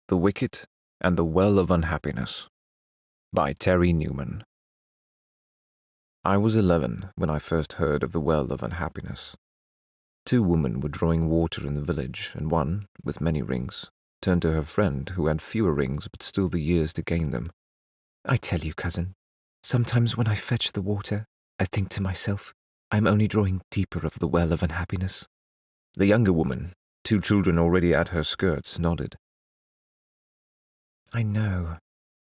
The Wicket and the Well of Unhappiness by Terry Newman. I was 11 when I first heard of the Well of Unhappiness. 2 women were drawing water in the village, and one, with many rings, turned to her friend who had fewer rings but still the years to gain them. "I tell you, cousin, sometimes when I fetch the water, I think to myself, I'm only drawing deeper of the Well of Unhappiness." The younger woman, 2 children already at her skirts, nodded. "I know.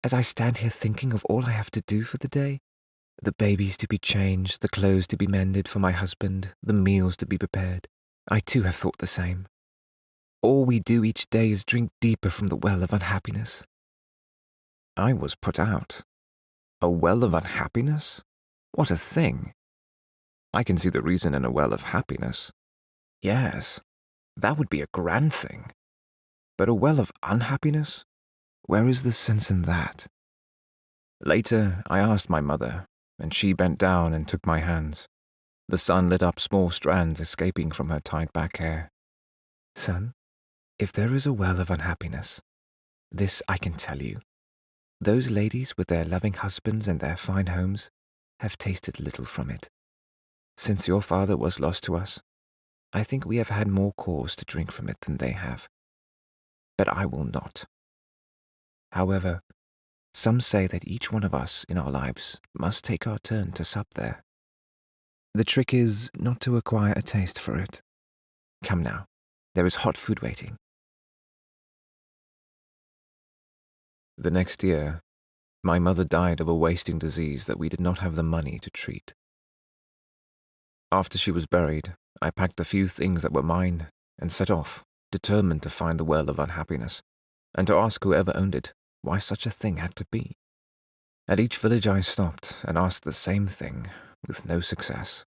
As I stand here thinking of all I have to do for the day, the babies to be changed, the clothes to be mended for my husband, the meals to be prepared, I too have thought the same. All we do each day is drink deeper from the Well of Unhappiness." I was put out. A well of unhappiness? What a thing! I can see the reason in a well of happiness. Yes, that would be a grand thing. But a well of unhappiness? Where is the sense in that? Later, I asked my mother, and she bent down and took my hands. The sun lit up small strands escaping from her tied-back hair. "Son, if there is a well of unhappiness, this I can tell you. Those ladies with their loving husbands and their fine homes have tasted little from it. Since your father was lost to us, I think we have had more cause to drink from it than they have. But I will not. However, some say that each one of us in our lives must take our turn to sup there. The trick is not to acquire a taste for it. Come now, there is hot food waiting." The next year, my mother died of a wasting disease that we did not have the money to treat. After she was buried, I packed the few things that were mine and set off, determined to find the Well of Unhappiness, and to ask whoever owned it why such a thing had to be. At each village I stopped and asked the same thing, with no success.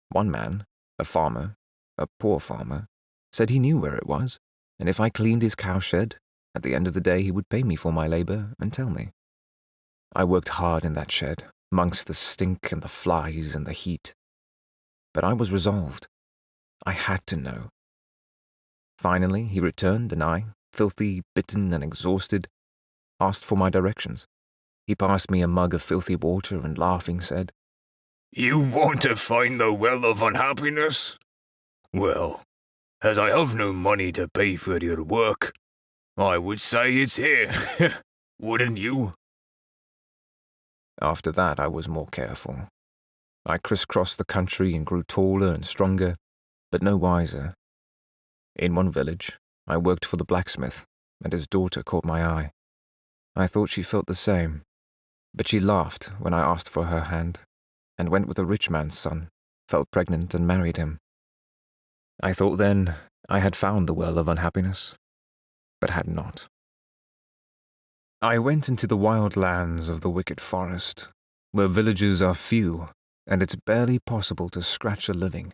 One man, a farmer, a poor farmer, said he knew where it was, and if I cleaned his cowshed, at the end of the day he would pay me for my labor and tell me. I worked hard in that shed, amongst the stink and the flies and the heat. But I was resolved. I had to know. Finally he returned, and I, filthy, bitten, and exhausted, asked for my directions. He passed me a mug of filthy water and, laughing, said, "You want to find the Well of Unhappiness? Well, as I have no money to pay for your work, I would say it's here, wouldn't you?" After that I was more careful. I crisscrossed the country and grew taller and stronger, but no wiser. In one village, I worked for the blacksmith, and his daughter caught my eye. I thought she felt the same, but she laughed when I asked for her hand, and went with a rich man's son, felt pregnant and married him. I thought then I had found the Well of Unhappiness, but had not. I went into the wild lands of the Wicket forest, where villages are few, and it's barely possible to scratch a living.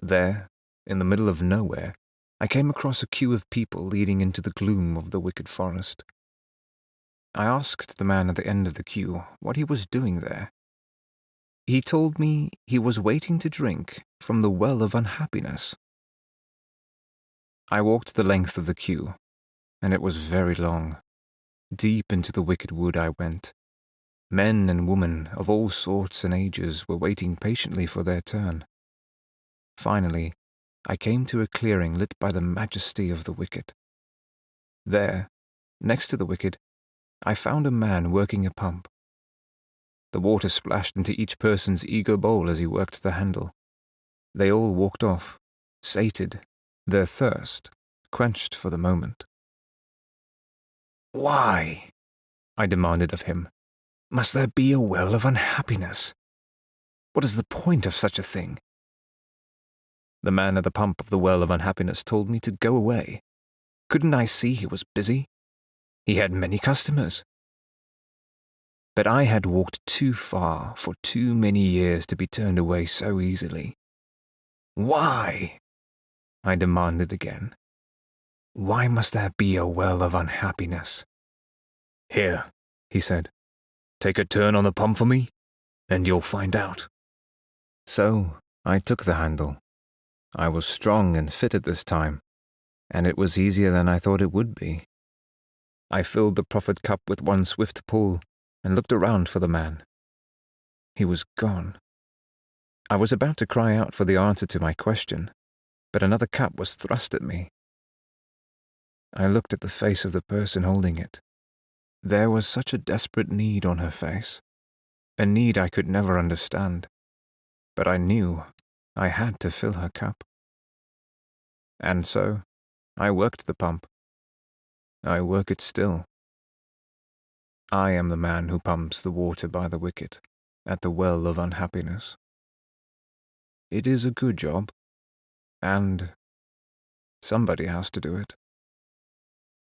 There, in the middle of nowhere, I came across a queue of people leading into the gloom of the Wicket forest. I asked the man at the end of the queue what he was doing there. He told me he was waiting to drink from the Well of Unhappiness. I walked the length of the queue, and it was very long. Deep into the wicked wood I went. Men and women of all sorts and ages were waiting patiently for their turn. Finally, I came to a clearing lit by the majesty of the wicket. There, next to the wicket, I found a man working a pump. The water splashed into each person's eager bowl as he worked the handle. They all walked off, sated, their thirst quenched for the moment. "Why," I demanded of him, "must there be a well of unhappiness? What is the point of such a thing?" The man at the pump of the Well of Unhappiness told me to go away. Couldn't I see he was busy? He had many customers. But I had walked too far for too many years to be turned away so easily. "Why?" I demanded again. "Why must there be a well of unhappiness?" "Here," he said, "take a turn on the pump for me, and you'll find out." So I took the handle. I was strong and fit at this time, and it was easier than I thought it would be. I filled the proffered cup with one swift pull and looked around for the man. He was gone. I was about to cry out for the answer to my question, but another cup was thrust at me. I looked at the face of the person holding it. There was such a desperate need on her face, a need I could never understand, but I knew I had to fill her cup. And so, I worked the pump. I work it still. I am the man who pumps the water by the wicket at the well of unhappiness. It is a good job, and somebody has to do it.